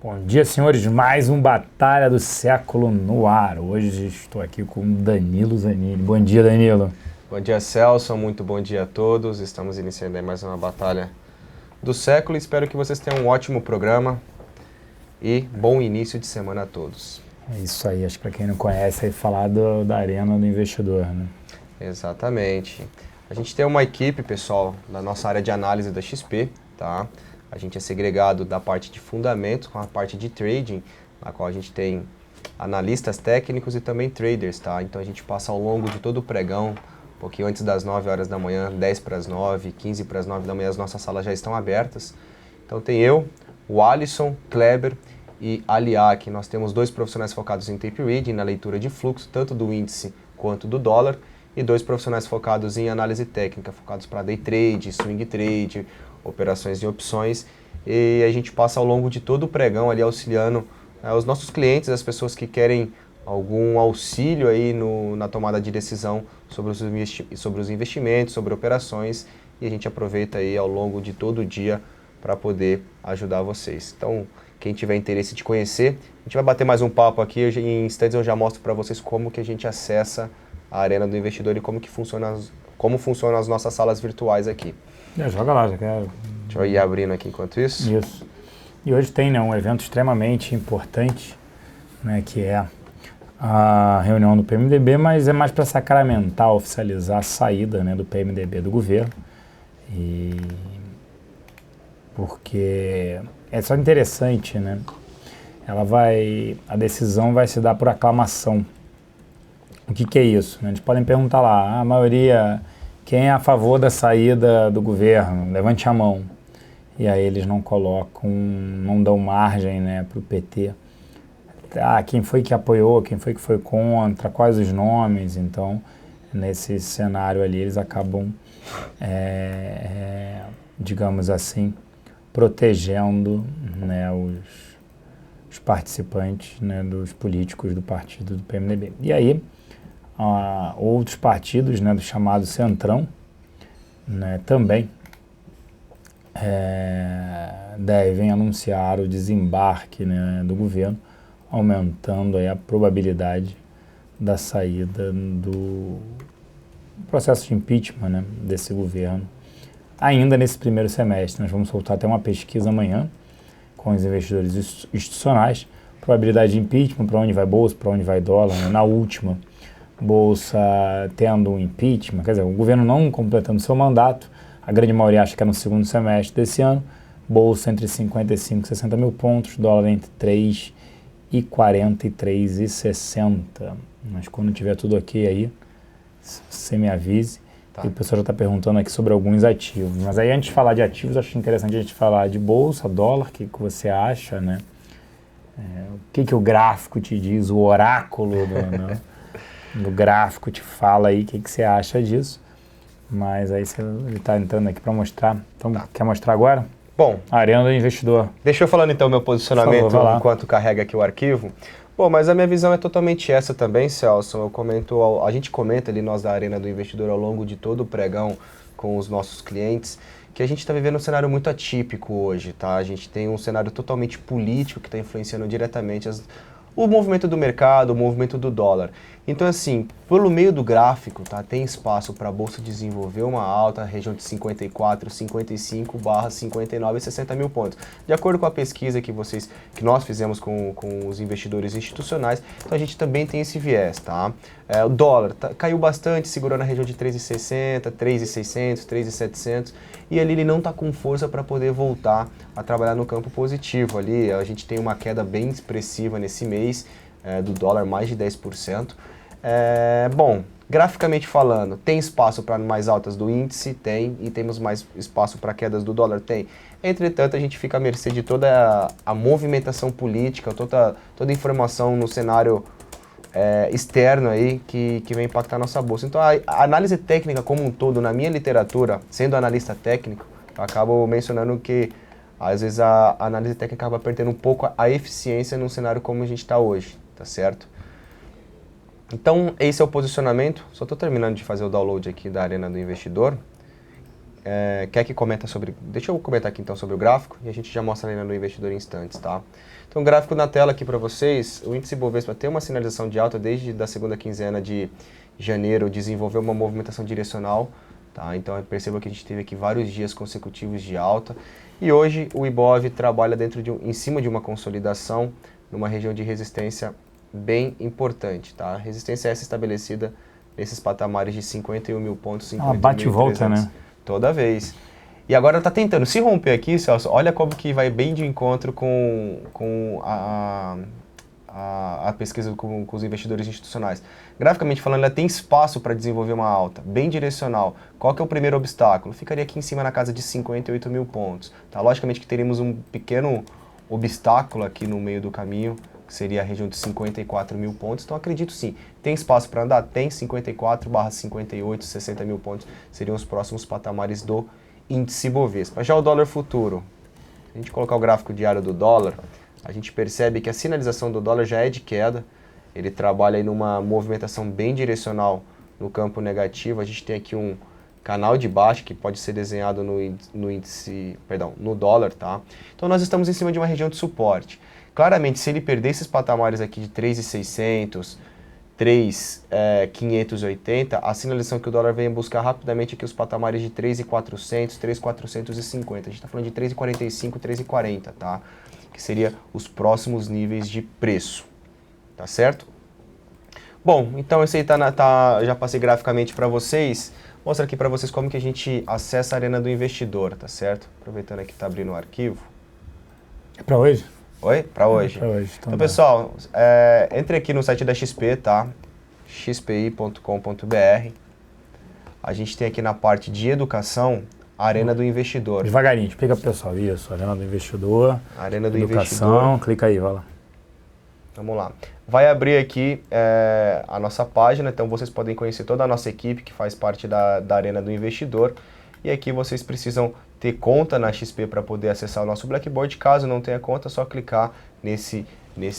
Bom dia, senhores. Mais um Batalha do Século no ar. Hoje estou aqui com Danilo Zanini. Bom dia, Danilo. Bom dia, Celso. Muito bom dia a todos. Estamos iniciando aí mais uma Batalha do Século. Espero que vocês tenham um ótimo programa e bom início de semana a todos. É isso aí. Acho que para quem não conhece, é falar da Arena do Investidor, né? Exatamente. A gente tem uma equipe, pessoal, da nossa área de análise da XP, tá? A gente é segregado da parte de fundamentos com a parte de trading, na qual a gente tem analistas técnicos e também traders, tá? Então a gente passa ao longo de todo o pregão, um pouquinho antes das 9 horas da manhã, 10 para as 9, 15 para as 9 da manhã, as nossas salas já estão abertas. Então tem eu, o Alisson, Kleber e Aliak. Nós temos dois profissionais focados em tape reading, na leitura de fluxo, tanto do índice quanto do dólar, e dois profissionais focados em análise técnica, focados para day trade, swing trade, operações e opções, e a gente passa ao longo de todo o pregão ali auxiliando os nossos clientes, as pessoas que querem algum auxílio aí na tomada de decisão sobre os investimentos, sobre operações, e a gente aproveita aí ao longo de todo o dia para poder ajudar vocês. Então, quem tiver interesse de conhecer, a gente vai bater mais um papo aqui, em instantes eu já mostro para vocês como que a gente acessa a Arena do Investidor e como funcionam as nossas salas virtuais aqui. Joga lá, já quero. Deixa eu ir abrindo aqui enquanto isso. Isso. E hoje tem, né, um evento extremamente importante, né, que é a reunião do PMDB, mas é mais para sacramentar, oficializar a saída, né, do PMDB do governo. E porque é só interessante, né? A decisão vai se dar por aclamação. O que é isso? Eles podem perguntar lá, a maioria, quem é a favor da saída do governo? Levante a mão. E aí eles não colocam, não dão margem, né, para o PT. Quem foi que apoiou, quem foi que foi contra, quais os nomes. Então, nesse cenário ali, eles acabam, digamos assim, protegendo, né, os participantes, né, dos políticos do partido do PMDB. E aí, outros partidos, né, do chamado Centrão, né, também devem anunciar o desembarque, né, do governo, aumentando aí a probabilidade da saída do processo de impeachment, né, desse governo, ainda nesse primeiro semestre. Nós vamos soltar até uma pesquisa amanhã com os investidores institucionais, probabilidade de impeachment, para onde vai bolsa, para onde vai dólar, né? Na última, bolsa tendo um impeachment, quer dizer, o governo não completando seu mandato, a grande maioria acha que é no segundo semestre desse ano, bolsa entre 55 e 60 mil pontos, dólar entre 3 e 43 e 60. Mas quando tiver tudo ok aí, você me avise. Tá. E o pessoal já está perguntando aqui sobre alguns ativos. Mas aí, antes de falar de ativos, acho interessante a gente falar de bolsa, dólar, o que você acha, né? O que o gráfico te diz, o oráculo do gráfico te fala aí, o que você acha disso. Mas aí ele está entrando aqui para mostrar. Então, tá. Quer mostrar agora? Bom, a Arena do Investidor. Deixa eu falando então meu posicionamento enquanto carrega aqui o arquivo. Bom, mas a minha visão é totalmente essa também, Celso. A gente comenta ali, nós da Arena do Investidor, ao longo de todo o pregão com os nossos clientes, que a gente está vivendo um cenário muito atípico hoje, tá? A gente tem um cenário totalmente político que está influenciando diretamente o movimento do mercado, o movimento do dólar. Então, assim, pelo meio do gráfico, tá, tem espaço para a Bolsa desenvolver uma alta, região de 54, 55, barra 59 e 60 mil pontos. De acordo com a pesquisa que nós fizemos com os investidores institucionais, então a gente também tem esse viés, tá? O dólar caiu bastante, segurou na região de 3,60, 3,600, 3,700, e ali ele não está com força para poder voltar a trabalhar no campo positivo. Ali a gente tem uma queda bem expressiva nesse mês, do dólar, mais de 10%. Bom, graficamente falando, tem espaço para mais altas do índice? Tem. E temos mais espaço para quedas do dólar? Tem. Entretanto, a gente fica à mercê de toda a movimentação política, toda a informação no cenário externo aí que vai impactar a nossa bolsa. Então, a análise técnica como um todo, na minha literatura, sendo analista técnico, eu acabo mencionando que às vezes a análise técnica acaba perdendo um pouco a eficiência num cenário como a gente está hoje, tá certo? Então, esse é o posicionamento. Só estou terminando de fazer o download aqui da Arena do Investidor. quer que comenta sobre... Deixa eu comentar aqui então sobre o gráfico e a gente já mostra ali no Investidor em instantes, tá? Então, gráfico na tela aqui para vocês. O índice Bovespa tem uma sinalização de alta desde a segunda quinzena de janeiro, desenvolveu uma movimentação direcional, tá? Então, perceba que a gente teve aqui vários dias consecutivos de alta. E hoje o Ibov trabalha em cima de uma consolidação numa região de resistência bem importante, tá? A resistência essa estabelecida nesses patamares de 51 mil pontos, 51.300. Ela bate e volta, né? Toda vez. E agora está tentando se romper aqui, Celso. Olha como que vai bem de encontro com a pesquisa com os investidores institucionais. Graficamente falando, ela tem espaço para desenvolver uma alta, bem direcional. Qual que é o primeiro obstáculo? Ficaria aqui em cima na casa de 58 mil pontos. Tá? Logicamente que teríamos um pequeno obstáculo aqui no meio do caminho, que seria a região de 54 mil pontos. Então, acredito sim. Tem espaço para andar? Tem. 54/58, 60 mil pontos seriam os próximos patamares do índice Bovespa. Já o dólar futuro, se a gente colocar o gráfico diário do dólar, a gente percebe que a sinalização do dólar já é de queda. Ele trabalha aí numa movimentação bem direcional no campo negativo. A gente tem aqui um canal de baixa que pode ser desenhado no dólar, tá? Então nós estamos em cima de uma região de suporte. Claramente, se ele perder esses patamares aqui de 3.600, 3.580, a sinalização que o dólar vem buscar rapidamente aqui os patamares de 3.400, 3.450. A gente está falando de 3.45, 3.40, tá? Que seria os próximos níveis de preço, tá certo? Bom, então esse aí já passei graficamente para vocês. Mostra aqui para vocês como que a gente acessa a Arena do Investidor, tá certo? Aproveitando aqui que tá abrindo o arquivo. É para hoje? Oi? Para hoje. Pra hoje. Então, pessoal, entre aqui no site da XP, tá? xpi.com.br. A gente tem aqui na parte de educação a Arena do Investidor. Devagarinho, explica pro pessoal isso. Arena do Investidor. Arena do educação, Investidor. Clica aí, vai lá. Vamos lá. Vai abrir aqui a nossa página, então vocês podem conhecer toda a nossa equipe que faz parte da Arena do Investidor. E aqui vocês precisam ter conta na XP para poder acessar o nosso Blackboard. Caso não tenha conta, é só clicar nesse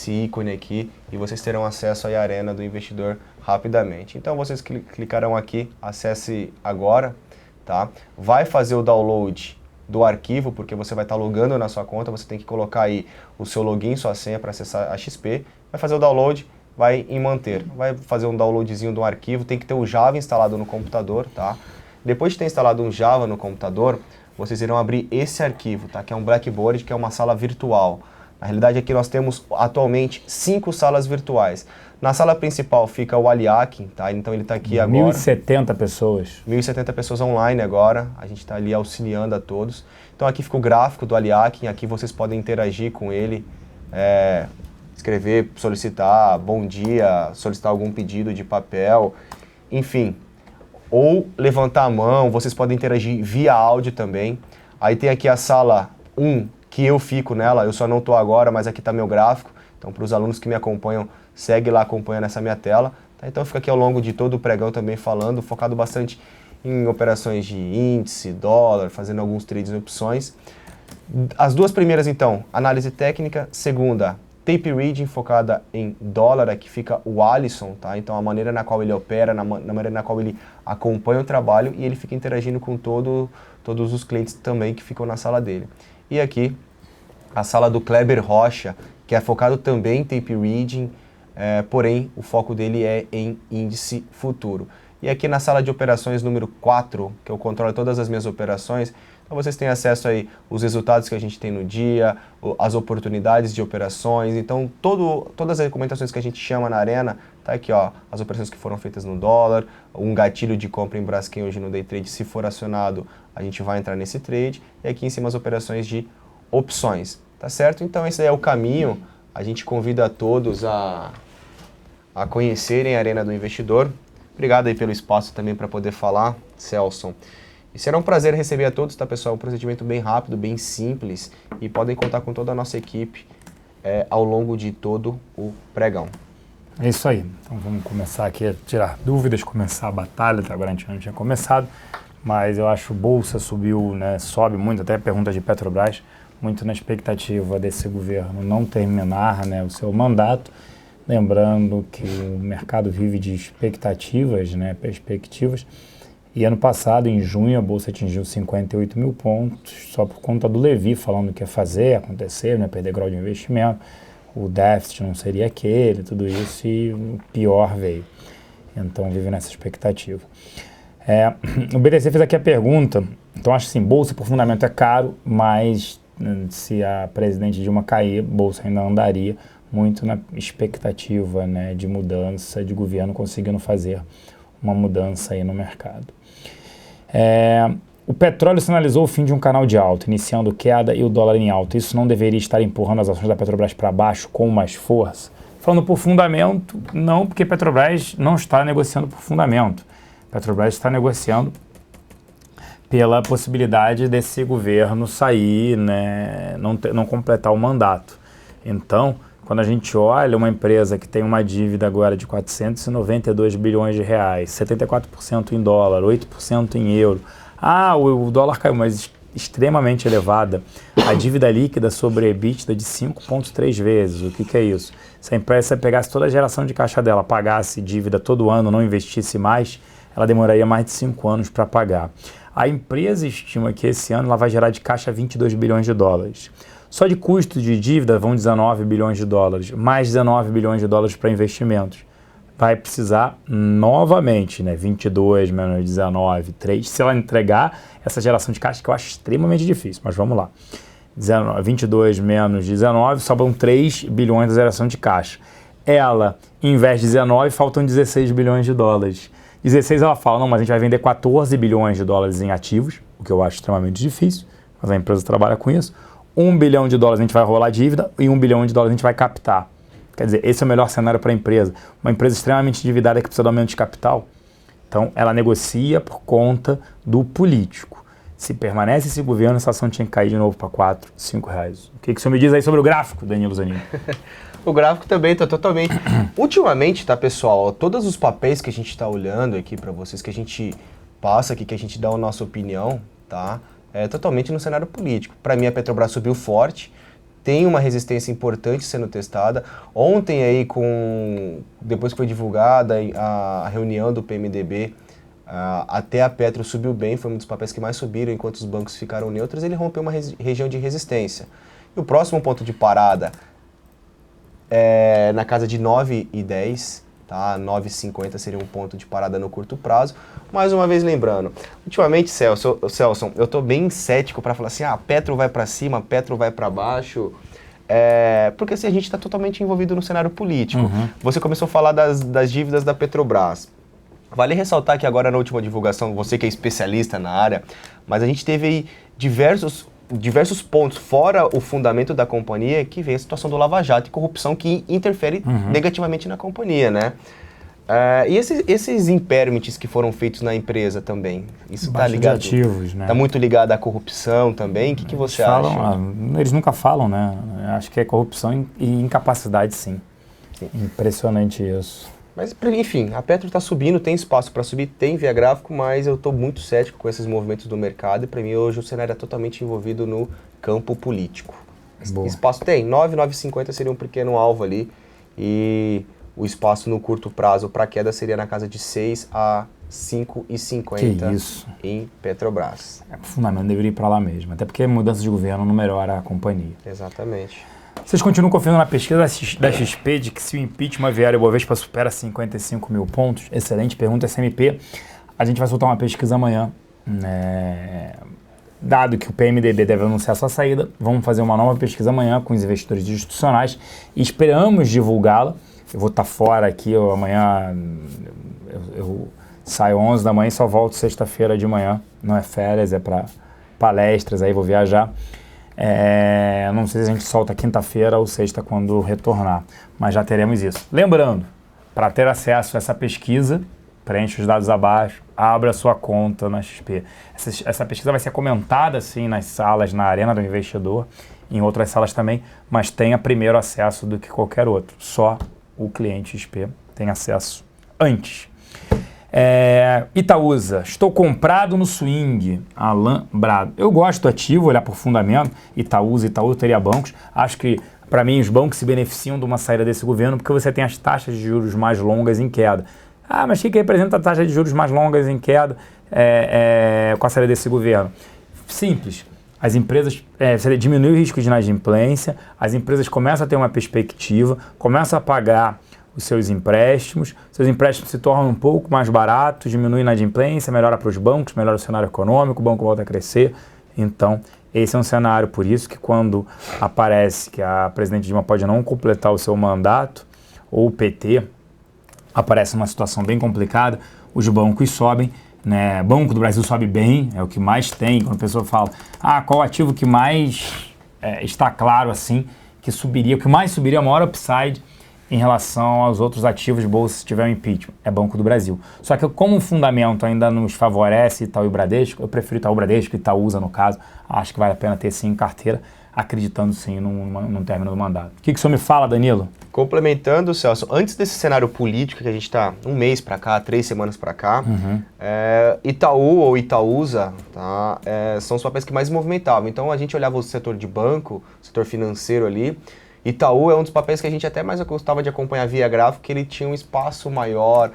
ícone aqui e vocês terão acesso à Arena do Investidor rapidamente. Então vocês clicarão aqui, acesse agora, tá? Vai fazer o download do arquivo, porque você vai estar logando na sua conta, você tem que colocar aí o seu login, sua senha para acessar a XP, vai fazer o download, vai em manter, vai fazer um downloadzinho do arquivo, tem que ter o Java instalado no computador, tá? Depois de ter instalado um Java no computador, vocês irão abrir esse arquivo, tá? Que é um Blackboard, que é uma sala virtual. Na realidade, aqui nós temos atualmente 5 salas virtuais. Na sala principal fica o Aliakin, tá? Então ele está aqui agora. 1.070 pessoas. 1.070 pessoas online agora, a gente está ali auxiliando a todos. Então aqui fica o gráfico do Aliakin, aqui vocês podem interagir com ele, escrever, solicitar bom dia, solicitar algum pedido de papel, enfim. Ou levantar a mão, vocês podem interagir via áudio também. Aí tem aqui a sala 1, que eu fico nela, eu só não estou agora, mas aqui está meu gráfico. Então, para os alunos que me acompanham, segue lá acompanhando essa minha tela. Tá? Então, fica aqui ao longo de todo o pregão também falando, focado bastante em operações de índice, dólar, fazendo alguns trades em opções. As duas primeiras, então, análise técnica. Segunda, tape reading, focada em dólar, aqui fica o Alisson, tá? Então, a maneira na qual ele opera, na maneira na qual ele acompanha o trabalho e ele fica interagindo com todos os clientes também que ficam na sala dele. E aqui, a sala do Kleber Rocha, que é focado também em tape reading, porém o foco dele é em índice futuro. E aqui na sala de operações número 4, que eu controlo todas as minhas operações, então vocês têm acesso aí os resultados que a gente tem no dia, as oportunidades de operações, então todas as recomendações que a gente chama na Arena, tá aqui ó, as operações que foram feitas no dólar, um gatilho de compra em Braskem hoje no Day Trade, se for acionado, a gente vai entrar nesse trade, e aqui em cima as operações de opções, tá certo? Então esse é o caminho, a gente convida a todos a conhecerem a Arena do Investidor. Obrigado aí pelo espaço também para poder falar, Celso. E será um prazer receber a todos, tá pessoal? Um procedimento bem rápido, bem simples e podem contar com toda a nossa equipe ao longo de todo o pregão. É isso aí. Então vamos começar aqui a tirar dúvidas, começar a batalha. Até agora a gente não tinha começado, mas eu acho que Bolsa subiu, né, sobe muito, até perguntas de Petrobras, muito na expectativa desse governo não terminar, né, o seu mandato. Lembrando que o mercado vive de expectativas, né, perspectivas, E ano passado, em junho, a Bolsa atingiu 58 mil pontos, só por conta do Levi falando que ia fazer, acontecer, né, perder grau de investimento, o déficit não seria aquele, tudo isso, e o pior veio. Então, vive nessa expectativa. O BTC fez aqui a pergunta, então acho assim, Bolsa por fundamento é caro, mas se a presidente Dilma cair, Bolsa ainda andaria, muito na expectativa, né, de mudança, de governo conseguindo fazer uma mudança aí no mercado. O petróleo sinalizou o fim de um canal de alta, iniciando queda e o dólar em alta. Isso não deveria estar empurrando as ações da Petrobras para baixo com mais força? Falando por fundamento, não, porque Petrobras não está negociando por fundamento. Petrobras está negociando pela possibilidade desse governo sair, né, não completar o mandato. Então, quando a gente olha uma empresa que tem uma dívida agora de 492 bilhões de reais, 74% em dólar, 8% em euro, o dólar caiu, mas extremamente elevada, a dívida líquida sobre EBITDA de 5,3 vezes. O que é isso? Se a empresa pegasse toda a geração de caixa dela, pagasse dívida todo ano, não investisse mais, ela demoraria mais de 5 anos para pagar. A empresa estima que esse ano ela vai gerar de caixa 22 bilhões de dólares. Só de custo de dívida vão 19 bilhões de dólares, mais 19 bilhões de dólares para investimentos. Vai precisar novamente, né, 22 menos 19, 3, se ela entregar essa geração de caixa, que eu acho extremamente difícil, mas vamos lá. 22 menos 19, sobram 3 bilhões da geração de caixa. Ela investe 19, faltam 16 bilhões de dólares. 16 ela fala, não, mas a gente vai vender 14 bilhões de dólares em ativos, o que eu acho extremamente difícil, mas a empresa trabalha com isso. 1 bilhão de dólares a gente vai rolar dívida e 1 bilhão de dólares a gente vai captar. Quer dizer, esse é o melhor cenário para a empresa. Uma empresa extremamente endividada que precisa de aumento de capital. Então, ela negocia por conta do político. Se permanece esse governo, essa ação tinha que cair de novo para 4, 5 reais. O que o senhor me diz aí sobre o gráfico, Danilo Zanini? O gráfico também está totalmente... Ultimamente, tá, pessoal, todos os papéis que a gente está olhando aqui para vocês, que a gente passa aqui, que a gente dá a nossa opinião, tá? É totalmente no cenário político. Para mim, a Petrobras subiu forte, tem uma resistência importante sendo testada. Ontem, aí, depois que foi divulgada a reunião do PMDB, até a Petro subiu bem, foi um dos papéis que mais subiram enquanto os bancos ficaram neutros, ele rompeu uma região de resistência. E o próximo ponto de parada é na casa de 9,10, tá? 9,50 seria um ponto de parada no curto prazo. Mais uma vez lembrando, ultimamente, Celso, eu estou bem cético para falar assim, Petro vai para cima, Petro vai para baixo, porque assim, a gente está totalmente envolvido no cenário político. Uhum. Você começou a falar das dívidas da Petrobras. Vale ressaltar que agora na última divulgação, você que é especialista na área, mas a gente teve aí diversos pontos, fora o fundamento da companhia, que vem a situação do Lava Jato e corrupção que interfere negativamente na companhia, né? E esses impairments que foram feitos na empresa também, isso está ligado? Ativos, né? Está muito ligado à corrupção também? O que você acha? Eles nunca falam, né? Acho que é corrupção e incapacidade, sim. Impressionante isso. Mas, enfim, a Petro está subindo, tem espaço para subir, tem via gráfico, mas eu estou muito cético com esses movimentos do mercado e para mim hoje o cenário é totalmente envolvido no campo político. Boa. Espaço tem, 9,950 seria um pequeno alvo ali e o espaço no curto prazo para queda seria na casa de 6 a 5,50 em Petrobras. Fundamento deveria ir para lá mesmo, até porque a mudança de governo não melhora a companhia. Exatamente. Vocês continuam confiando na pesquisa da XP de que se o impeachment vier, o Bovespa supera 55 mil pontos? Excelente pergunta, SMP. A gente vai soltar uma pesquisa amanhã. Dado que o PMDB deve anunciar sua saída, vamos fazer uma nova pesquisa amanhã com os investidores institucionais e esperamos divulgá-la. Eu vou estar fora aqui, amanhã eu saio 11 da manhã e só volto sexta-feira de manhã. Não é férias, é para palestras, aí vou viajar. Não sei se a gente solta quinta-feira ou sexta quando retornar, mas já teremos isso. Lembrando, para ter acesso a essa pesquisa, preencha os dados abaixo, abra sua conta na XP. Essa pesquisa vai ser comentada assim nas salas, na Arena do Investidor, em outras salas também, mas tenha primeiro acesso do que qualquer outro. Só o cliente XP tem acesso antes. Itaúsa, estou comprado no swing, Alan Brado. Eu gosto do ativo, olhar por fundamento, Itaúsa teria bancos. Acho que, para mim, os bancos se beneficiam de uma saída desse governo porque você tem as taxas de juros mais longas em queda. Mas o que representa a taxa de juros mais longas em queda? com a saída desse governo? Simples. As empresas diminuem o risco de inadimplência, as empresas começam a ter uma perspectiva, começam a pagar os seus empréstimos se tornam um pouco mais baratos, diminui a inadimplência, melhora para os bancos, melhora o cenário econômico, o banco volta a crescer. Então, esse é um cenário, por isso que quando aparece que a presidente Dilma pode não completar o seu mandato, ou o PT, aparece uma situação bem complicada, os bancos sobem, né? Banco do Brasil sobe bem, é o que mais tem. Quando a pessoa fala, qual ativo que mais está claro assim, que subiria, o que mais subiria, a maior upside em relação aos outros ativos de bolsa se tiver um impeachment, é Banco do Brasil. Só que como o fundamento ainda nos favorece Itaú e Bradesco, eu prefiro Itaú e Bradesco, Itaúsa no caso, acho que vale a pena ter sim em carteira, acreditando sim num término do mandato. O que o senhor me fala, Danilo? Complementando, Celso, antes desse cenário político que a gente está um mês para cá, 3 semanas para cá, Itaú ou Itaúsa são os papéis que mais movimentavam. Então a gente olhava o setor de banco, setor financeiro ali. Itaú é um dos papéis que a gente até mais gostava de acompanhar via gráfico, que ele tinha um espaço maior.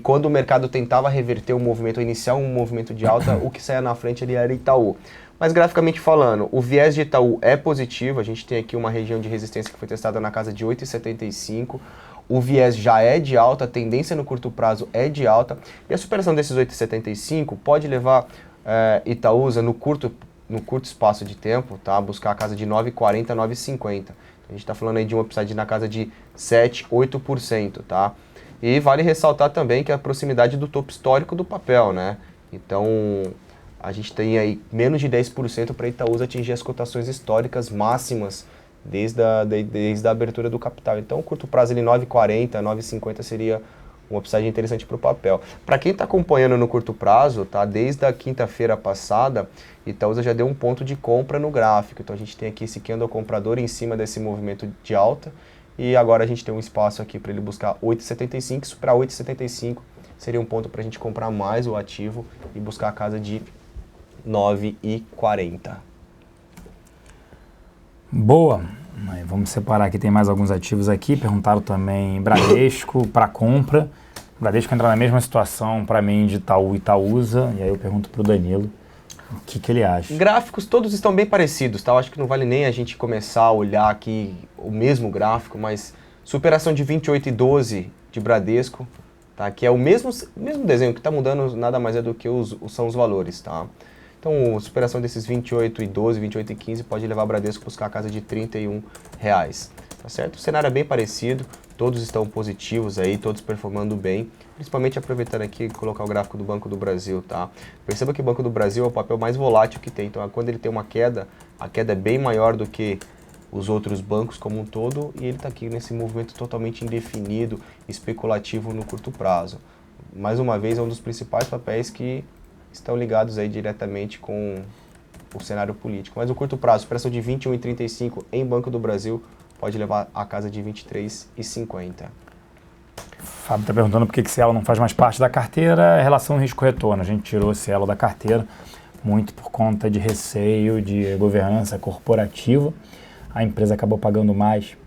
Quando o mercado tentava reverter o movimento, iniciar um movimento de alta, o que saía na frente ali era Itaú. Mas graficamente falando, o viés de Itaú é positivo, a gente tem aqui uma região de resistência que foi testada na casa de 8,75, o viés já é de alta, a tendência no curto prazo é de alta, e a superação desses 8,75 pode levar Itaúsa no curto espaço de tempo, tá, a buscar a casa de 9,40, 9,50. A gente está falando aí de um upside na casa de 7, 8%, tá? E vale ressaltar também que a proximidade do topo histórico do papel, né? Então, a gente tem aí menos de 10% para Itaúsa atingir as cotações históricas máximas desde a abertura do capital. Então, curto prazo ali 9,40, 9,50 seria um upside interessante para o papel. Para quem está acompanhando no curto prazo, tá? Desde a quinta-feira passada, Itaúsa já deu um ponto de compra no gráfico. Então a gente tem aqui esse candle comprador em cima desse movimento de alta. E agora a gente tem um espaço aqui para ele buscar 8,75. Superar 8,75 seria um ponto para a gente comprar mais o ativo e buscar a casa de 9,40. Boa. Vamos separar aqui, tem mais alguns ativos aqui. Perguntaram também Bradesco para compra. Bradesco entra na mesma situação para mim de Itaú e Itaúsa. E aí eu pergunto para o Danilo o que ele acha. Gráficos todos estão bem parecidos, tá? Eu acho que não vale nem a gente começar a olhar aqui o mesmo gráfico, mas superação de 28,12 de Bradesco, tá? Que é o mesmo desenho, que está mudando nada mais é do que são os valores, tá? Então, superação desses 28,12, 28,15 pode levar a Bradesco a buscar a casa de R$31, tá certo? O cenário é bem parecido, todos estão positivos aí, todos performando bem, principalmente aproveitando aqui e colocar o gráfico do Banco do Brasil, tá? Perceba que o Banco do Brasil é o papel mais volátil que tem, então quando ele tem uma queda, a queda é bem maior do que os outros bancos como um todo, e ele está aqui nesse movimento totalmente indefinido, especulativo no curto prazo. Mais uma vez, é um dos principais papéis que estão ligados aí diretamente com o cenário político. Mas o curto prazo, superação de 21,35 em Banco do Brasil, pode levar a casa de 23,50. Fábio está perguntando por que Cielo não faz mais parte da carteira. É relação risco-retorno. A gente tirou Cielo da carteira muito por conta de receio de governança corporativa. A empresa acabou pagando mais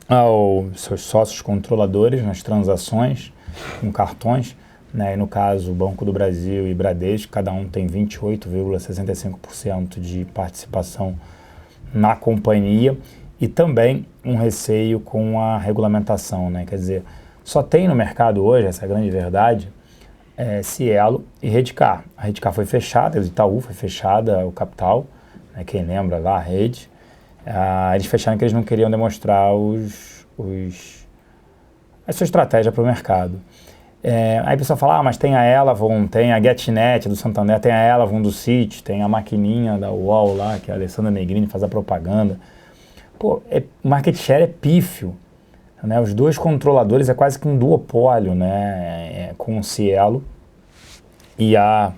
aos seus sócios controladores nas transações com cartões, né? E no caso, o Banco do Brasil e Bradesco, cada um tem 28,65% de participação na companhia, e também um receio com a regulamentação, né? Quer dizer, só tem no mercado hoje, essa é a grande verdade, Cielo e Redcar. A Redcar foi fechada, o Itaú foi fechada, o capital, né? Quem lembra lá, a rede. Eles fecharam que eles não queriam demonstrar a sua estratégia para o mercado. Aí a pessoa fala, mas tem a Elavon, tem a GetNet do Santander, tem a Elavon do Citi, tem a maquininha da UOL lá, que a Alessandra Negrini faz a propaganda. Pô, o market share é pífio, né? Os dois controladores é quase que um duopólio, né? Com o Cielo e a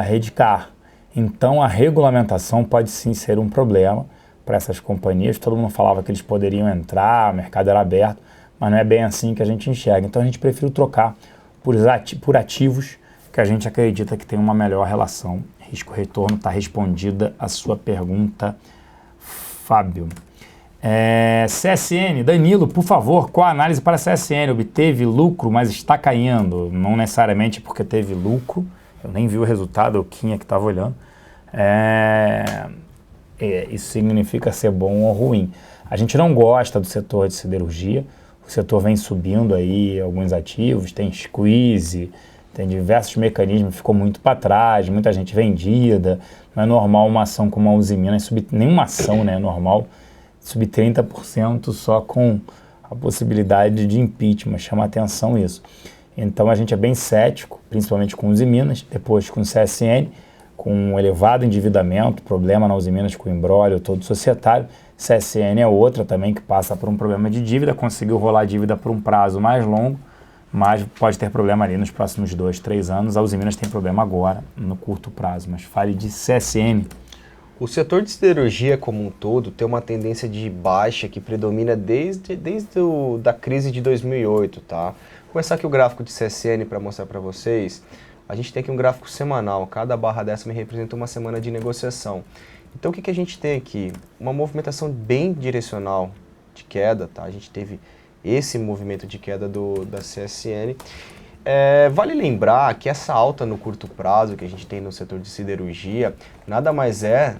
Redcar. Então a regulamentação pode sim ser um problema para essas companhias. Todo mundo falava que eles poderiam entrar, o mercado era aberto, mas não é bem assim que a gente enxerga. Então a gente prefere trocar por ativos que a gente acredita que tem uma melhor relação. Risco-retorno, está respondida a sua pergunta, Fábio. CSN, Danilo, por favor, qual a análise para a CSN? Obteve lucro, mas está caindo. Não necessariamente porque teve lucro. Eu nem vi o resultado, o Quinha que estava olhando. Isso significa ser bom ou ruim. A gente não gosta do setor de siderurgia. O setor vem subindo aí alguns ativos, tem squeeze, tem diversos mecanismos, ficou muito para trás, muita gente vendida. Não é normal uma ação como a Uzi Minas subir, nenhuma ação, né, é normal subir 30% só com a possibilidade de impeachment, chama atenção isso. Então a gente é bem cético, principalmente com Uzi Minas, depois com o CSN, com um elevado endividamento, problema na Uzi Minas com o imbróglio todo societário. CSN é outra também que passa por um problema de dívida, conseguiu rolar a dívida por um prazo mais longo, mas pode ter problema ali nos próximos 2, 3 anos. A Uzi Minas tem problema agora, no curto prazo, mas fale de CSN. O setor de siderurgia como um todo tem uma tendência de baixa que predomina desde da crise de 2008, tá? Vou começar aqui o gráfico de CSN para mostrar para vocês. A gente tem aqui um gráfico semanal, cada barra dessa me representa uma semana de negociação. Então o que a gente tem aqui? Uma movimentação bem direcional de queda, tá? A gente teve esse movimento de queda da CSN. Vale lembrar que essa alta no curto prazo que a gente tem no setor de siderurgia, nada mais é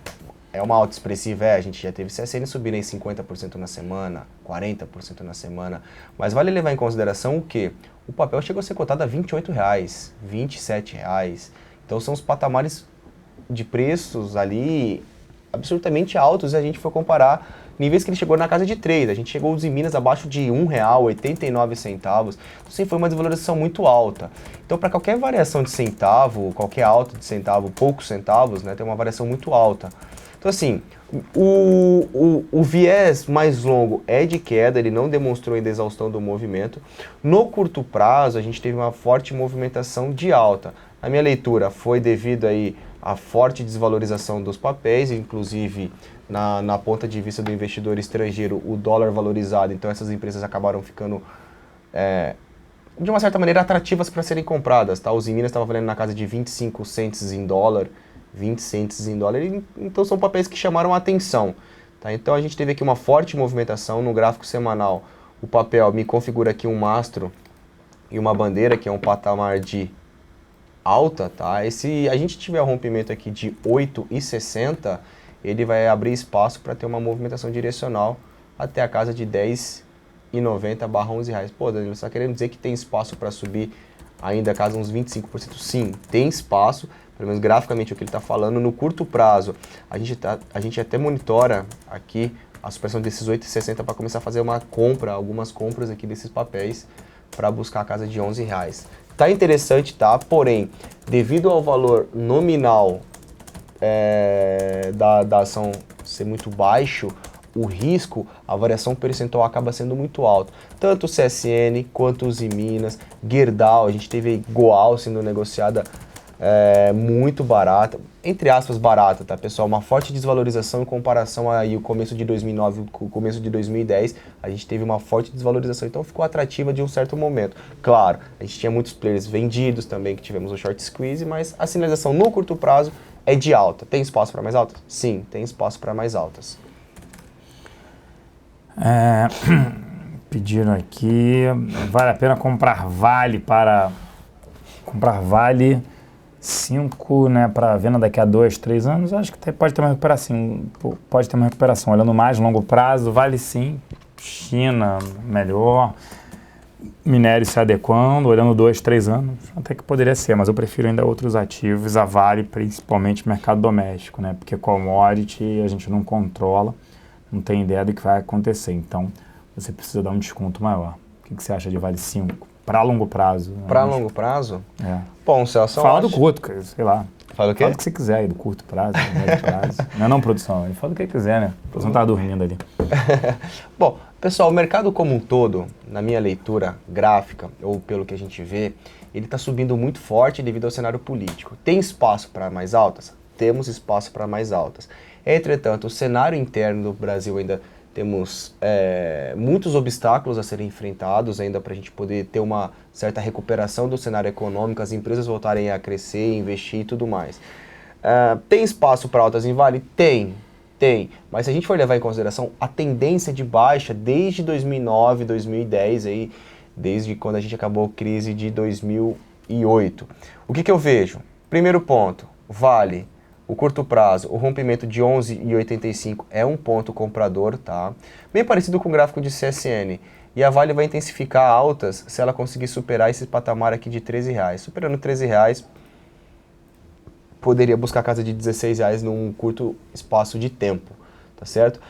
uma alta expressiva, a gente já teve CSN subindo em 50% na semana, 40% na semana, mas vale levar em consideração o que? O papel chegou a ser cotado a R$ 28, R$ 27, então são os patamares de preços ali absolutamente altos, e a gente for comparar níveis que ele chegou na casa de 3, a gente chegou em Minas abaixo de R$ 1,89, então assim, foi uma desvalorização muito alta. Então para qualquer variação de centavo, qualquer alta de centavo, poucos centavos, né, tem uma variação muito alta. Então assim, o viés mais longo é de queda, ele não demonstrou ainda exaustão do movimento. No curto prazo a gente teve uma forte movimentação de alta. A minha leitura foi devido aí à forte desvalorização dos papéis, inclusive na ponta de vista do investidor estrangeiro, o dólar valorizado, então essas empresas acabaram ficando, de uma certa maneira, atrativas para serem compradas. Tá? Os Minas estava valendo na casa de 25 cents em dólar, 20 cents em dólar, então são papéis que chamaram a atenção. Tá? Então a gente teve aqui uma forte movimentação no gráfico semanal. O papel me configura aqui um mastro e uma bandeira, que é um patamar de alta. Tá? Se a gente tiver um rompimento aqui de 8,60, ele vai abrir espaço para ter uma movimentação direcional até a casa de R$10,90/R$11. Pô, Danilo, você está querendo dizer que tem espaço para subir ainda a casa uns 25%? Sim, tem espaço, pelo menos graficamente o que ele está falando. No curto prazo, a gente até monitora aqui a supressão desses 8,60 para começar a fazer algumas compras aqui desses papéis para buscar a casa de R$11. Tá interessante, tá? Porém, devido ao valor nominal da ação ser muito baixo, o risco, a variação percentual acaba sendo muito alta. Tanto o CSN quanto os Minas, Gerdau, a gente teve Goal sendo negociada muito barata, entre aspas barata, tá pessoal? Uma forte desvalorização em comparação aí o começo de 2009 com o começo de 2010, a gente teve uma forte desvalorização, então ficou atrativa de um certo momento. Claro, a gente tinha muitos players vendidos também, que tivemos o short squeeze, mas a sinalização no curto prazo é de alta. Tem espaço para mais altas? Sim, tem espaço para mais altas. Pediram aqui, vale a pena comprar Vale 5, né, para venda daqui a 2, 3 anos? Acho que pode ter uma recuperação. Olhando mais longo prazo, vale sim. China, melhor. Minério se adequando, olhando 2, 3 anos, até que poderia ser, mas eu prefiro ainda outros ativos, a Vale, principalmente mercado doméstico, né? Porque commodity a gente não controla, não tem ideia do que vai acontecer, então você precisa dar um desconto maior. O que você acha de Vale 5? Para longo prazo. Para longo prazo? É. Bom, Celso, fala do curto, sei lá. Fala o quê? Fala o que você quiser aí, do curto prazo, do médio prazo. Não, produção, ele fala o que quiser, né? A produção tá dormindo ali. Bom, pessoal, o mercado como um todo, na minha leitura gráfica, ou pelo que a gente vê, ele está subindo muito forte devido ao cenário político. Tem espaço para mais altas? Temos espaço para mais altas. Entretanto, o cenário interno do Brasil ainda temos muitos obstáculos a serem enfrentados ainda para a gente poder ter uma certa recuperação do cenário econômico, as empresas voltarem a crescer, investir e tudo mais. Tem espaço para altas em Vale? Tem. Tem, mas se a gente for levar em consideração a tendência de baixa desde 2009, 2010, aí, desde quando a gente acabou a crise de 2008. O que eu vejo? Primeiro ponto, Vale, o curto prazo, o rompimento de 11,85 é um ponto comprador, tá? Bem parecido com o gráfico de CSN. E a Vale vai intensificar altas se ela conseguir superar esse patamar aqui de R$13. Superando R$13, poderia buscar a casa de R$16 num curto espaço de tempo, tá certo?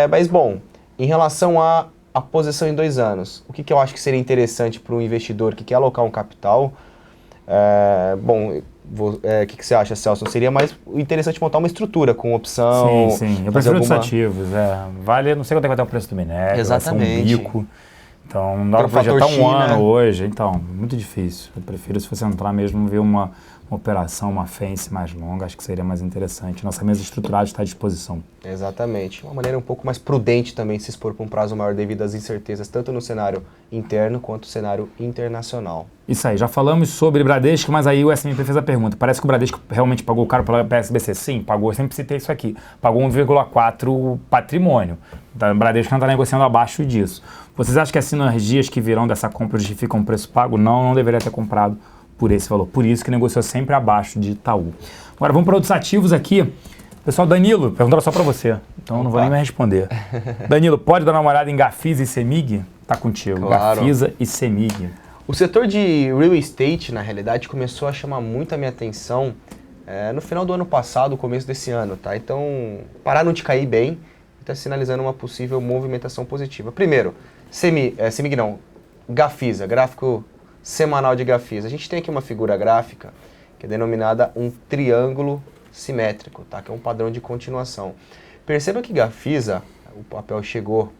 Mas, bom, em relação à posição em 2 anos, o que eu acho que seria interessante para um investidor que quer alocar um capital? O que você acha, Celso? Seria mais interessante montar uma estrutura com opção... Sim. Eu prefiro outros ativos. Vale, não sei quanto é que vai ter o preço do minério. Exatamente. Vai ser um bico. Então, não dá para projetar um ano hoje. Então, muito difícil. Eu prefiro, se você entrar mesmo, ver uma operação, uma fence mais longa, acho que seria mais interessante. Nossa mesa estruturada está à disposição. Exatamente. Uma maneira um pouco mais prudente também de se expor para um prazo maior devido às incertezas, tanto no cenário interno quanto no cenário internacional. Isso aí, já falamos sobre Bradesco, mas aí o S&P fez a pergunta. Parece que o Bradesco realmente pagou caro pela PSBC? Sim, pagou, eu sempre citei isso aqui. Pagou 1,4 patrimônio. O Bradesco não está negociando abaixo disso. Vocês acham que as sinergias que virão dessa compra justificam o preço pago? Não deveria ter comprado por esse valor. Por isso que negociou sempre abaixo de Itaú. Agora vamos para outros ativos aqui. Pessoal, Danilo, perguntaram só para você, então não vou nem me responder. Danilo, pode dar uma olhada em Gafisa e Semig? Tá contigo. Claro. Gafisa e Semig. O setor de real estate, na realidade, começou a chamar muito a minha atenção no final do ano passado, começo desse ano, tá? Então, pararam de cair bem e está sinalizando uma possível movimentação positiva. Primeiro, Semig não, Gafisa, gráfico semanal de Gafisa. A gente tem aqui uma figura gráfica que é denominada um triângulo simétrico, tá? Que é um padrão de continuação. Perceba que Gafisa, o papel chegou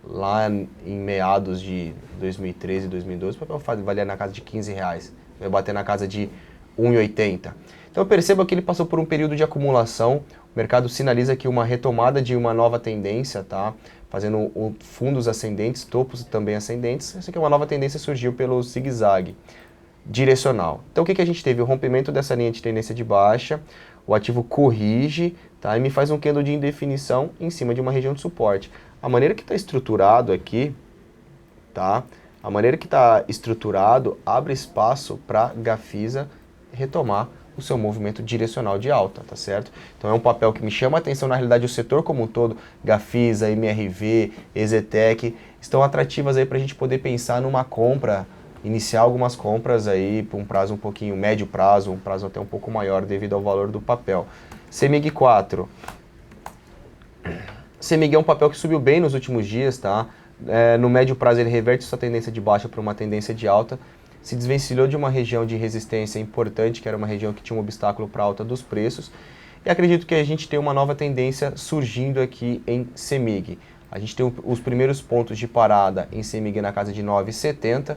lá em meados de 2013, 2012, o papel valia na casa de R$15, vai bater na casa de 1,80. Então perceba que ele passou por um período de acumulação, o mercado sinaliza aqui uma retomada de uma nova tendência, tá? Fazendo fundos ascendentes, topos também ascendentes. Essa aqui é uma nova tendência que surgiu pelo zigue-zague direcional. Então o que a gente teve? O rompimento dessa linha de tendência de baixa, o ativo corrige, tá? E me faz um candle de indefinição em cima de uma região de suporte. A maneira que está estruturado aqui, tá? A maneira que está estruturado abre espaço para Gafisa retomar o seu movimento direcional de alta, tá certo? Então é um papel que me chama a atenção, na realidade o setor como um todo, Gafisa, MRV, Exetec, estão atrativas aí para a gente poder pensar numa compra, iniciar algumas compras aí por um prazo um pouquinho, médio prazo, um prazo até um pouco maior devido ao valor do papel. Semig 4. Semig é um papel que subiu bem nos últimos dias, tá? No médio prazo ele reverte sua tendência de baixa para uma tendência de alta, se desvencilhou de uma região de resistência importante, que era uma região que tinha um obstáculo para a alta dos preços, e acredito que a gente tem uma nova tendência surgindo aqui em Semig. A gente tem os primeiros pontos de parada em Semig na casa de 9,70,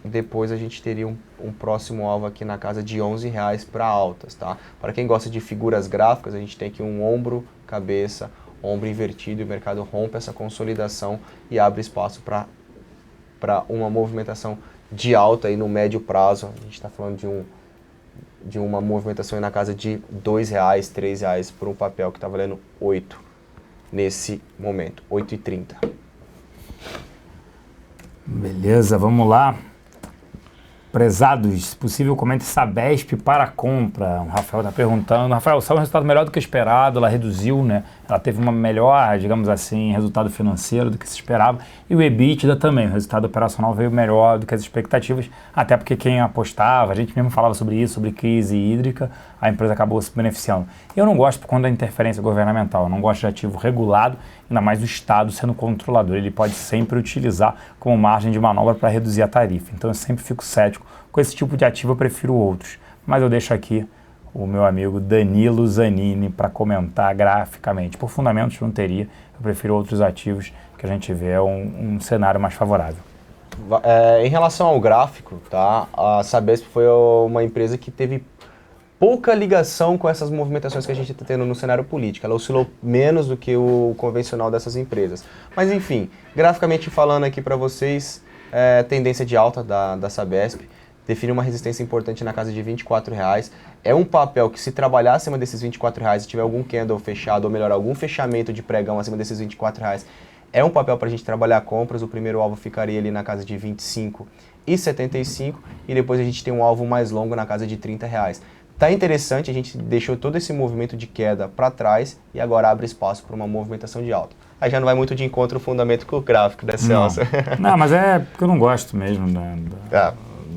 depois a gente teria um próximo alvo aqui na casa de R$11 para altas, tá? Para quem gosta de figuras gráficas, a gente tem aqui um ombro, cabeça, ombro invertido, e o mercado rompe essa consolidação e abre espaço para uma movimentação de alta aí no médio prazo. A gente está falando de uma movimentação aí na casa de R$2, R$3 por um papel que está valendo 8 nesse momento, 8,30. Beleza, vamos lá. Prezados, se possível, comente Sabesp para compra. O Rafael está perguntando. Rafael, saiu um resultado melhor do que esperado, ela reduziu, né? Ela teve uma melhor, digamos assim, resultado financeiro do que se esperava. E o EBITDA também, o resultado operacional veio melhor do que as expectativas, até porque quem apostava, a gente mesmo falava sobre isso, sobre crise hídrica, a empresa acabou se beneficiando. Eu não gosto por conta da interferência governamental, eu não gosto de ativo regulado, ainda mais o Estado sendo controlador. Ele pode sempre utilizar como margem de manobra para reduzir a tarifa. Então eu sempre fico cético. Com esse tipo de ativo eu prefiro outros. Mas eu deixo aqui o meu amigo Danilo Zanini para comentar graficamente. Por fundamentos não teria, eu prefiro outros ativos que a gente vê um cenário mais favorável. Em relação ao gráfico, tá? A Sabesp foi uma empresa que teve pouca ligação com essas movimentações que a gente está tendo no cenário político. Ela oscilou menos do que o convencional dessas empresas. Mas enfim, graficamente falando aqui para vocês, tendência de alta da Sabesp. define uma resistência importante na casa de R$24. É um papel que, se trabalhar acima desses R$24 e tiver algum candle fechado, ou melhor, algum fechamento de pregão acima desses R$24, é um papel para a gente trabalhar compras. O primeiro alvo ficaria ali na casa de 25,75 e depois a gente tem um alvo mais longo na casa de R$30. Tá interessante, a gente deixou todo esse movimento de queda para trás e agora abre espaço para uma movimentação de alta. Aí já não vai muito de encontro o fundamento com o gráfico, né, Celso? Não, mas é porque eu não gosto mesmo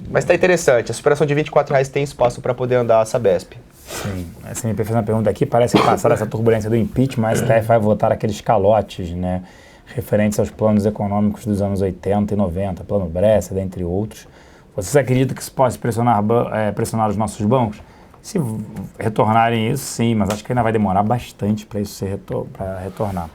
Mas tá interessante, a superação de R$24 tem espaço para poder andar a Sabesp. Sim, você me fez uma pergunta aqui, parece que passada essa turbulência do impeachment, a STF vai votar aqueles calotes, né, referentes aos planos econômicos dos anos 80 e 90, plano Bresser, dentre outros. Vocês acreditam que isso pode pressionar os nossos bancos? Se retornarem isso, sim, mas acho que ainda vai demorar bastante para isso para retornar.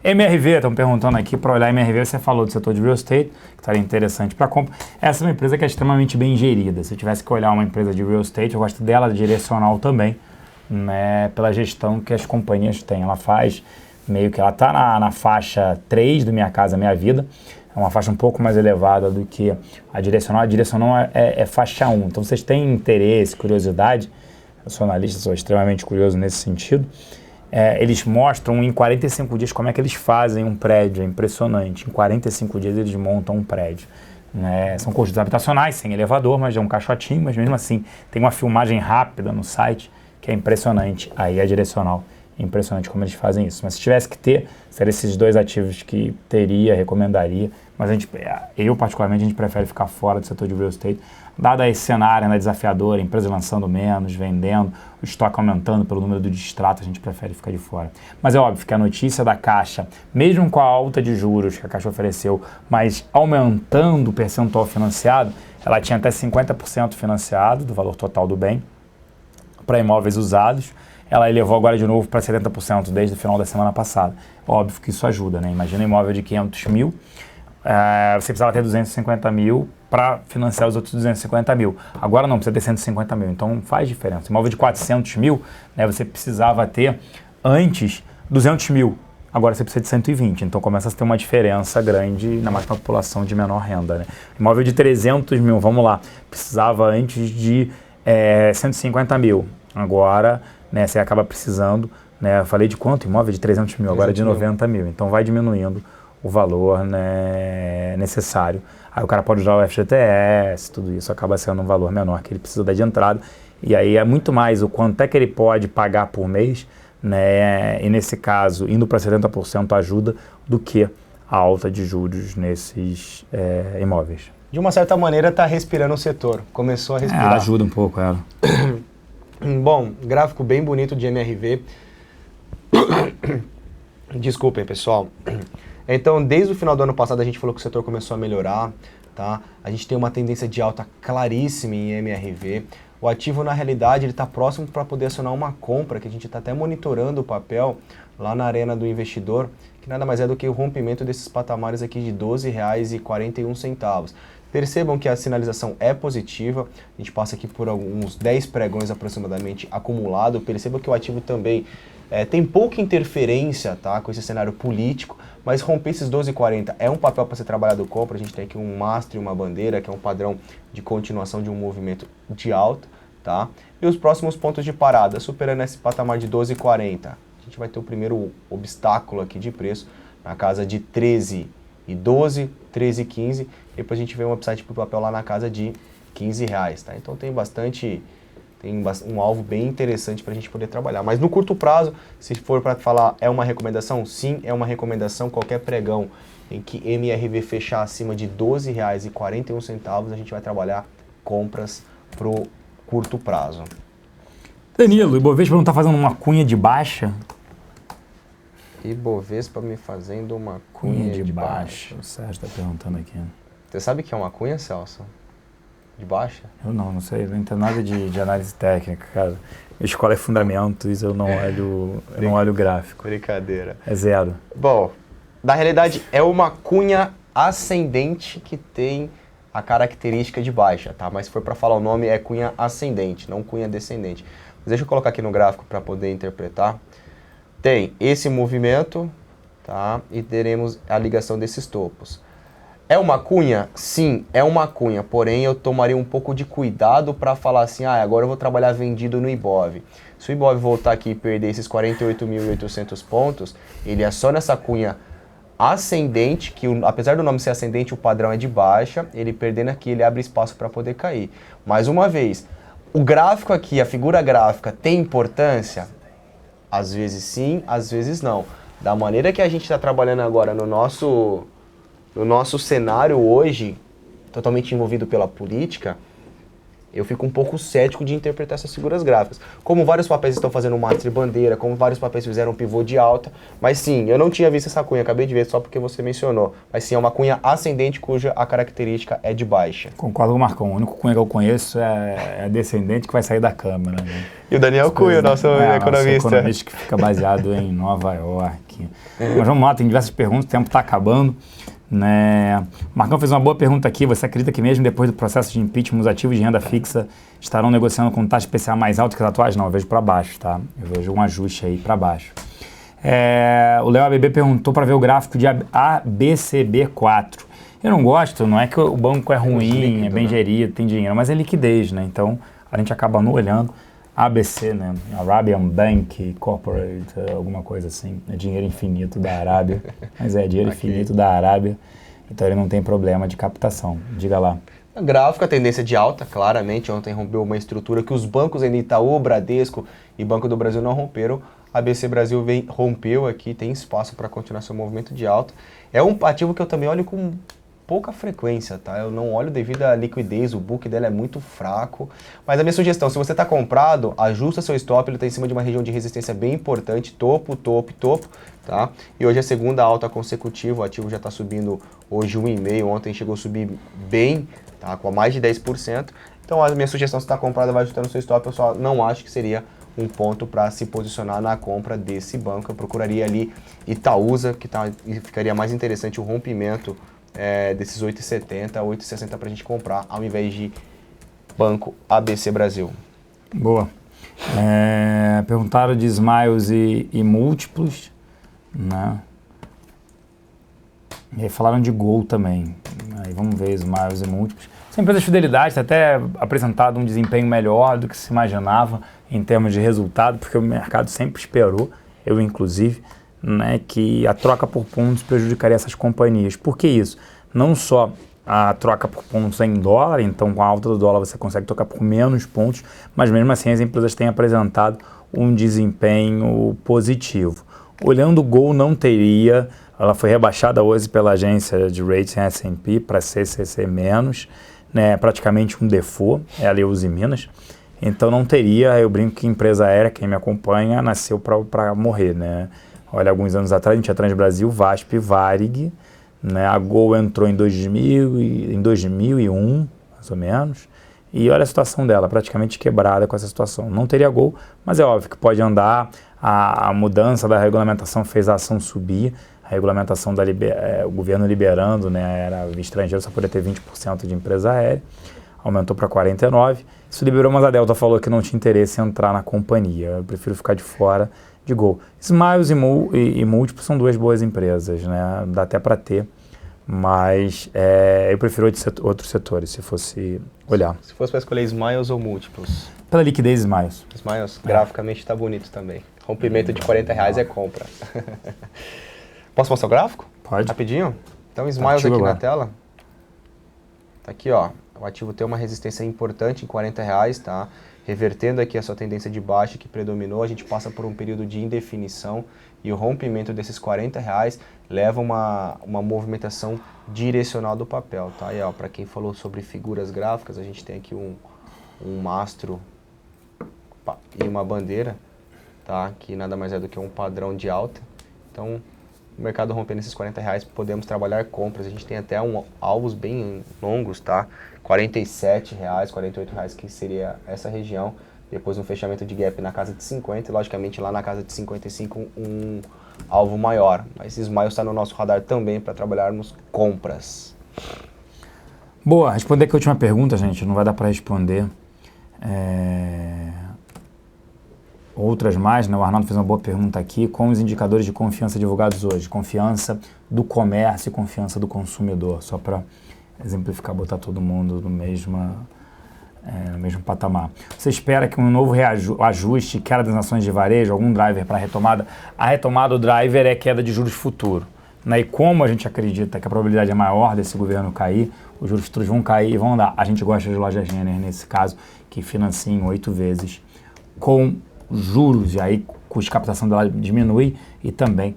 MRV, estão perguntando aqui, para olhar MRV, você falou do setor de real estate, que estaria interessante para compra. Essa é uma empresa que é extremamente bem gerida. Se eu tivesse que olhar uma empresa de real estate, eu gosto dela, direcional também, né, pela gestão que as companhias têm. Ela faz meio que, ela está na faixa 3 do Minha Casa Minha Vida, é uma faixa um pouco mais elevada do que a direcional. A direcional é faixa 1, então vocês têm interesse, curiosidade, eu sou analista, sou extremamente curioso nesse sentido. Eles mostram em 45 dias como é que eles fazem um prédio, é impressionante. Em 45 dias eles montam um prédio. São conjuntos habitacionais, sem elevador, mas é um caixotinho, mas mesmo assim tem uma filmagem rápida no site que é impressionante. Aí é direcional, é impressionante como eles fazem isso. Mas se tivesse que ter, seriam esses dois ativos que recomendaria. Mas eu particularmente, a gente prefere ficar fora do setor de real estate. Dado esse cenário desafiador, a empresa lançando menos, vendendo, o estoque aumentando pelo número do distrato, a gente prefere ficar de fora. Mas é óbvio que a notícia da Caixa, mesmo com a alta de juros que a Caixa ofereceu, mas aumentando o percentual financiado, ela tinha até 50% financiado do valor total do bem para imóveis usados. Ela elevou agora de novo para 70% desde o final da semana passada. Óbvio que isso ajuda, né? Imagina um imóvel de 500 mil, você precisava ter 250 mil para financiar os outros 250 mil. Agora não, precisa ter 150 mil, então faz diferença. Imóvel de 400 mil, você precisava ter antes 200 mil, agora você precisa de 120, então começa a ter uma diferença grande, ainda mais para a população de menor renda. Imóvel de 300 mil, vamos lá, precisava antes de 150 mil, agora você acaba precisando, eu falei de quanto? Imóvel de 300 mil, agora de 90 mil, então vai diminuindo o valor necessário. Aí o cara pode usar o FGTS, tudo isso acaba sendo um valor menor que ele precisa dar de entrada. E aí é muito mais o quanto é que ele pode pagar por mês, e nesse caso, indo para 70% ajuda, do que a alta de juros nesses imóveis. De uma certa maneira está respirando o setor, começou a respirar. Ajuda um pouco ela. Bom, gráfico bem bonito de MRV. Desculpem, pessoal. Então, desde o final do ano passado, a gente falou que o setor começou a melhorar, tá? A gente tem uma tendência de alta claríssima em MRV. O ativo, na realidade, ele está próximo para poder acionar uma compra, que a gente está até monitorando o papel lá na Arena do Investidor, que nada mais é do que o rompimento desses patamares aqui de R$ 12,41. Percebam que a sinalização é positiva, a gente passa aqui por uns 10 pregões aproximadamente acumulado. Percebam que o ativo também tem pouca interferência, tá, com esse cenário político, mas romper esses 12,40 é um papel para ser trabalhado compra. A gente tem aqui um mastro e uma bandeira, que é um padrão de continuação de um movimento de alta, tá? E os próximos pontos de parada, superando esse patamar de 12,40, a gente vai ter o primeiro obstáculo aqui de preço, na casa de 13,12, 13,15, e depois a gente vê um upside para o papel lá na casa de R$15, tá? Então tem um alvo bem interessante para a gente poder trabalhar. Mas no curto prazo, se for para falar, é uma recomendação? Sim, é uma recomendação. Qualquer pregão em que MRV fechar acima de R$ 12,41, a gente vai trabalhar compras para o curto prazo. Danilo, Ibovespa não está fazendo uma cunha de baixa? Ibovespa me fazendo uma cunha de baixa. O Sérgio está perguntando aqui. Você sabe o que é uma cunha, Celso? De baixa? Eu não sei, eu não entendo nada de análise técnica, cara. Minha escola é fundamentos, eu não olho gráfico. Brincadeira. É zero. Bom, na realidade é uma cunha ascendente que tem a característica de baixa, tá? Mas se for para falar o nome, é cunha ascendente, não cunha descendente. Mas deixa eu colocar aqui no gráfico para poder interpretar. Tem esse movimento, tá? E teremos a ligação desses topos. É uma cunha? Sim, é uma cunha, porém eu tomaria um pouco de cuidado para falar assim, agora eu vou trabalhar vendido no Ibov. Se o Ibov voltar aqui e perder esses 48.800 pontos, ele é só nessa cunha ascendente, que apesar do nome ser ascendente, o padrão é de baixa, ele perdendo aqui, ele abre espaço para poder cair. Mais uma vez, o gráfico aqui, a figura gráfica, tem importância? Às vezes sim, às vezes não. Da maneira que a gente está trabalhando agora no nosso cenário hoje, totalmente envolvido pela política, eu fico um pouco cético de interpretar essas figuras gráficas. Como vários papéis estão fazendo um mastro bandeira, como vários papéis fizeram um pivô de alta, mas sim, eu não tinha visto essa cunha, acabei de ver só porque você mencionou. Mas sim, é uma cunha ascendente cuja a característica é de baixa. Concordo com o Marcão, o único cunha que eu conheço é a descendente que vai sair da Câmara. Né? E o Daniel Cunha, nosso economista. Nosso economista que fica baseado em Nova York. Mas vamos lá, tem diversas perguntas, o tempo está acabando. Né? Marcão fez uma boa pergunta aqui. Você acredita que mesmo depois do processo de impeachment, os ativos de renda fixa estarão negociando com taxa especial mais alta que as atuais? Não, eu vejo para baixo, tá? Eu vejo um ajuste aí para baixo. O Léo ABB perguntou para ver o gráfico de ABCB4. Eu não gosto, não é que o banco é ruim, líquido, é bem gerido, tem dinheiro, mas é liquidez, né? Então a gente acaba não olhando. ABC, né? Arabian Bank Corporate, alguma coisa assim. É dinheiro infinito da Arábia. Mas é dinheiro infinito da Arábia. Então ele não tem problema de captação. Diga lá. A gráfica, a tendência de alta, claramente. Ontem rompeu uma estrutura que os bancos ainda, Itaú, Bradesco e Banco do Brasil não romperam. A ABC Brasil rompeu aqui, tem espaço para continuar seu movimento de alta. É um ativo que eu também olho com pouca frequência, tá? Eu não olho devido à liquidez, o book dela é muito fraco. Mas a minha sugestão, se você está comprado, ajusta seu stop, ele está em cima de uma região de resistência bem importante, topo, tá? E hoje é a segunda alta consecutiva, o ativo já está subindo hoje 1,5%, ontem chegou a subir bem, tá? Com mais de 10%. Então a minha sugestão, se está comprado, vai ajustando seu stop, eu só não acho que seria um ponto para se posicionar na compra desse banco. Eu procuraria ali Itaúsa, que ficaria mais interessante o rompimento desses 8,70, 8,60 para a gente comprar, ao invés de Banco ABC Brasil. Boa. Perguntaram de Smiles e múltiplos, né? E aí falaram de Gol também. Aí vamos ver Smiles e múltiplos. São empresas de fidelidade, até apresentado um desempenho melhor do que se imaginava em termos de resultado, porque o mercado sempre esperou, eu inclusive, né, que a troca por pontos prejudicaria essas companhias. Por que isso? Não só a troca por pontos em dólar, então com a alta do dólar você consegue trocar por menos pontos, mas mesmo assim as empresas têm apresentado um desempenho positivo. Olhando o Gol, não teria, ela foi rebaixada hoje pela agência de rating S&P para CCC-, né, praticamente um default, é a Leuze Minas. Então não teria, eu brinco que empresa aérea, quem me acompanha, nasceu para morrer, né? Olha, alguns anos atrás a gente tinha Transbrasil, VASP, Varig, né? A Gol entrou em 2001, mais ou menos, e olha a situação dela, praticamente quebrada com essa situação. Não teria Gol, mas é óbvio que pode andar, a mudança da regulamentação fez a ação subir, a regulamentação o governo liberando, né? Era o estrangeiro só poderia ter 20% de empresa aérea, aumentou para 49%, isso liberou, mas a Delta falou que não tinha interesse em entrar na companhia, eu prefiro ficar de fora de Gol. Smiles e Múltiplos são duas boas empresas, né? Dá até para ter, mas eu prefiro outros setores, se fosse olhar. Se fosse para escolher Smiles ou Múltiplos? Pela liquidez, Smiles. Smiles, graficamente está bonito também. Rompimento de R$40 é compra. Posso mostrar o gráfico? Pode. Rapidinho? Então, Smiles aqui na tela. Tá aqui, ó. O ativo tem uma resistência importante em R$40, tá? Revertendo aqui a sua tendência de baixa que predominou, a gente passa por um período de indefinição e o rompimento desses R$40 leva uma movimentação direcional do papel, tá? E ó, para quem falou sobre figuras gráficas, a gente tem aqui um mastro e uma bandeira, tá? Que nada mais é do que um padrão de alta. Então, o mercado rompendo esses R$40, podemos trabalhar compras. A gente tem até alvos bem longos, tá? R$47, R$48, que seria essa região. Depois um fechamento de gap na casa de 50 e logicamente lá na casa de 55 um alvo maior. Mas esse Smiles está no nosso radar também para trabalharmos compras. Boa, responder aqui a última pergunta, gente, não vai dar para responder. outras mais, né? O Arnaldo fez uma boa pergunta aqui, como os indicadores de confiança divulgados hoje? Confiança do comércio e confiança do consumidor, só para exemplificar, botar todo mundo no mesmo patamar. Você espera que um novo ajuste, queda das ações de varejo, algum driver para a retomada? A retomada do driver é queda de juros futuro. Né? E como a gente acredita que a probabilidade é maior desse governo cair, os juros futuros vão cair e vão andar. A gente gosta de loja Renner, nesse caso, que financia em 8 vezes com juros, e aí custo de captação dela diminui e também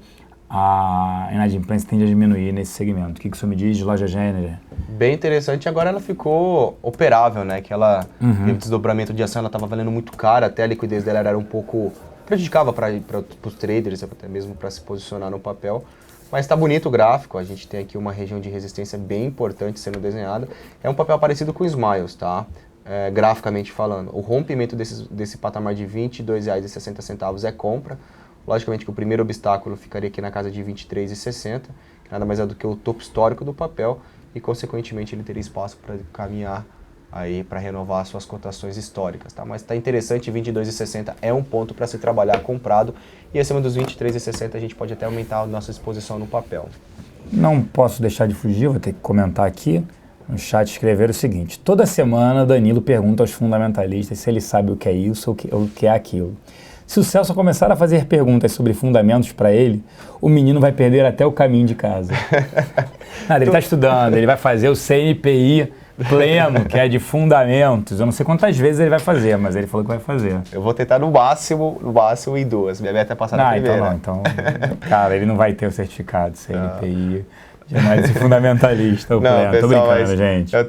a inadimplência tende a diminuir nesse segmento. O que o senhor me diz de loja Renner? Bem interessante, agora ela ficou operável, né? Que ela, teve desdobramento de ação, ela estava valendo muito cara, até a liquidez dela era um pouco, prejudicava para os traders, até mesmo para se posicionar no papel. Mas está bonito o gráfico, a gente tem aqui uma região de resistência bem importante sendo desenhada. É um papel parecido com o Smiles, tá? Graficamente falando. O rompimento desse patamar de R$ 22,60 é compra. Logicamente que o primeiro obstáculo ficaria aqui na casa de R$ 23,60, que nada mais é do que o topo histórico do papel, e consequentemente ele teria espaço para caminhar aí para renovar suas cotações históricas, tá? Mas está interessante, R$ 22,60 é um ponto para se trabalhar comprado, e acima dos R$ 23,60 a gente pode até aumentar a nossa exposição no papel. Não posso deixar de fugir, vou ter que comentar aqui. No chat escreveram o seguinte: toda semana Danilo pergunta aos fundamentalistas se ele sabe o que é isso ou o que é aquilo. Se o Celso começar a fazer perguntas sobre fundamentos para ele, o menino vai perder até o caminho de casa. Nada, ele está estudando, ele vai fazer o CNPI pleno, que é de fundamentos. Eu não sei quantas vezes ele vai fazer, mas ele falou que vai fazer. Eu vou tentar no máximo em 2. Minha meta é passar na primeira. Então, cara, ele não vai ter o certificado CNPI. De análise fundamentalista, o pleno. Pessoal, tô brincando, gente. Eu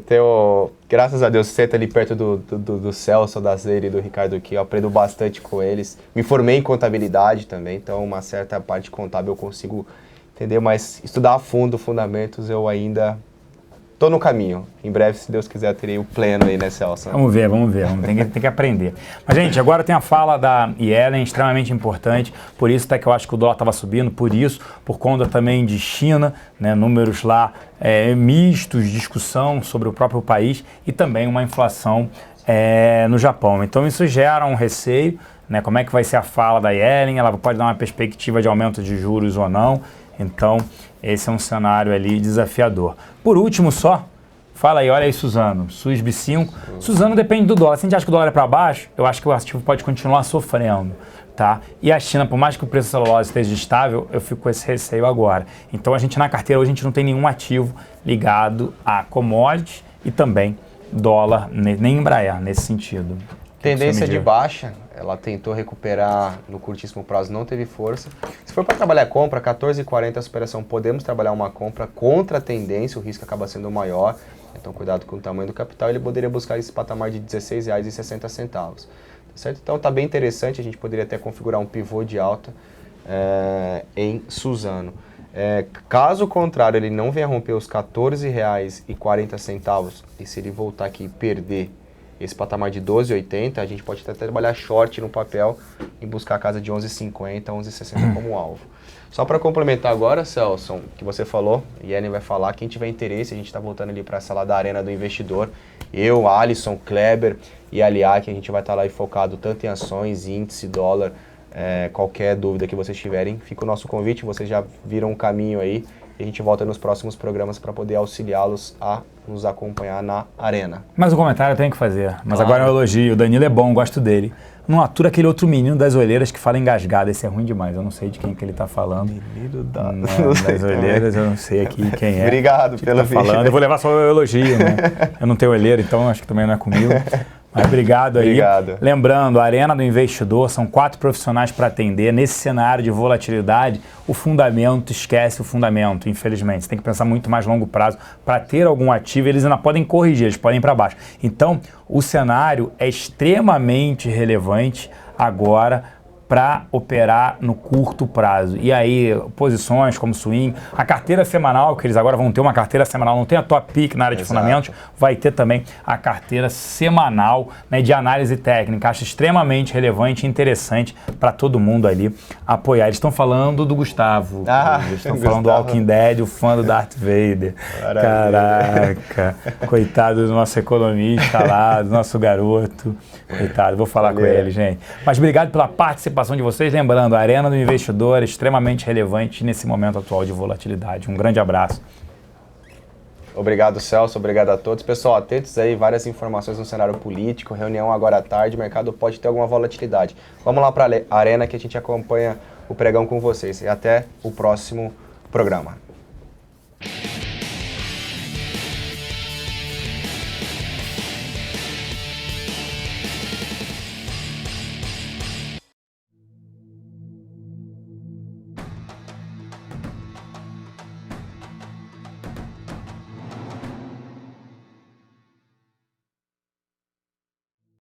tenho, graças a Deus, sento ali perto do Celso, da Zeira e do Ricardo aqui, eu aprendo bastante com eles. Me formei em contabilidade também, então uma certa parte contábil eu consigo entender, mas estudar a fundo fundamentos eu ainda tô no caminho. Em breve, se Deus quiser, terei o pleno aí, né, Celso? Vamos ver. Tem que aprender. Mas, gente, agora tem a fala da Yellen, extremamente importante. Por isso até que eu acho que o dólar estava subindo. Por conta também de China, né, números lá mistos, discussão sobre o próprio país e também uma inflação no Japão. Então, isso gera um receio, né? Como é que vai ser a fala da Yellen? Ela pode dar uma perspectiva de aumento de juros ou não. Então, esse é um cenário ali desafiador. Por último só, fala aí, olha aí, Suzano, SUSB5. Suzano depende do dólar. Se a gente acha que o dólar é para baixo, eu acho que o ativo pode continuar sofrendo, tá? E a China, por mais que o preço da celulose esteja estável, eu fico com esse receio agora. Então, a gente na carteira hoje, a gente não tem nenhum ativo ligado a commodities e também dólar, nem Embraer, nesse sentido. Tendência de baixa, ela tentou recuperar no curtíssimo prazo, não teve força. Se for para trabalhar compra, 14,40 a superação, podemos trabalhar uma compra contra a tendência, o risco acaba sendo maior, então cuidado com o tamanho do capital, ele poderia buscar esse patamar de R$ 16,60. Certo? Então está bem interessante, a gente poderia até configurar um pivô de alta em Suzano. Caso contrário, ele não venha romper os R$ 14,40 e se ele voltar aqui e perder esse patamar de 12,80, a gente pode até trabalhar short no papel e buscar a casa de 11,50, 11,60 como alvo. Só para complementar agora, Celso, que você falou, e Yellen vai falar, quem tiver interesse, a gente está voltando ali para a sala da Arena do Investidor. Eu, Alisson, Kleber e Aliak, a gente vai estar lá e focado tanto em ações, índice, dólar, qualquer dúvida que vocês tiverem. Fica o nosso convite, vocês já viram um caminho aí. E a gente volta nos próximos programas para poder auxiliá-los a nos acompanhar na Arena. Mas o comentário eu tenho que fazer. Mas agora é um elogio. O Danilo é bom, gosto dele. Não atura aquele outro menino das olheiras que fala engasgado. Esse é ruim demais. Eu não sei de quem que ele está falando. Menino das olheiras, eu não sei aqui quem é. Obrigado pelo vídeo. Eu vou levar só o elogio, né? Eu não tenho olheiro, então acho que também não é comigo. Mas obrigado aí. Obrigado. Lembrando, a Arena do Investidor, são 4 profissionais para atender. Nesse cenário de volatilidade, o fundamento, esquece o fundamento, infelizmente. Você tem que pensar muito mais longo prazo. Para ter algum ativo, eles ainda podem corrigir, eles podem ir para baixo. Então, o cenário é extremamente relevante agora para operar no curto prazo. E aí, posições como swing, a carteira semanal, que eles agora vão ter uma carteira semanal, não tem a top pick na área de fundamentos, vai ter também a carteira semanal, né, de análise técnica. Acho extremamente relevante e interessante para todo mundo ali apoiar. Eles estão falando do Gustavo, eles estão falando do Walking Dead, o fã do Darth Vader. Maravilha. Caraca, coitado do nosso economista lá, do nosso garoto. Coitado, vou falar com ele, gente. Mas obrigado pela participação de vocês. Lembrando, a Arena do Investidor é extremamente relevante nesse momento atual de volatilidade. Um grande abraço. Obrigado, Celso. Obrigado a todos. Pessoal, atentos aí, várias informações no cenário político, reunião agora à tarde, o mercado pode ter alguma volatilidade. Vamos lá para a Arena que a gente acompanha o pregão com vocês. E até o próximo programa.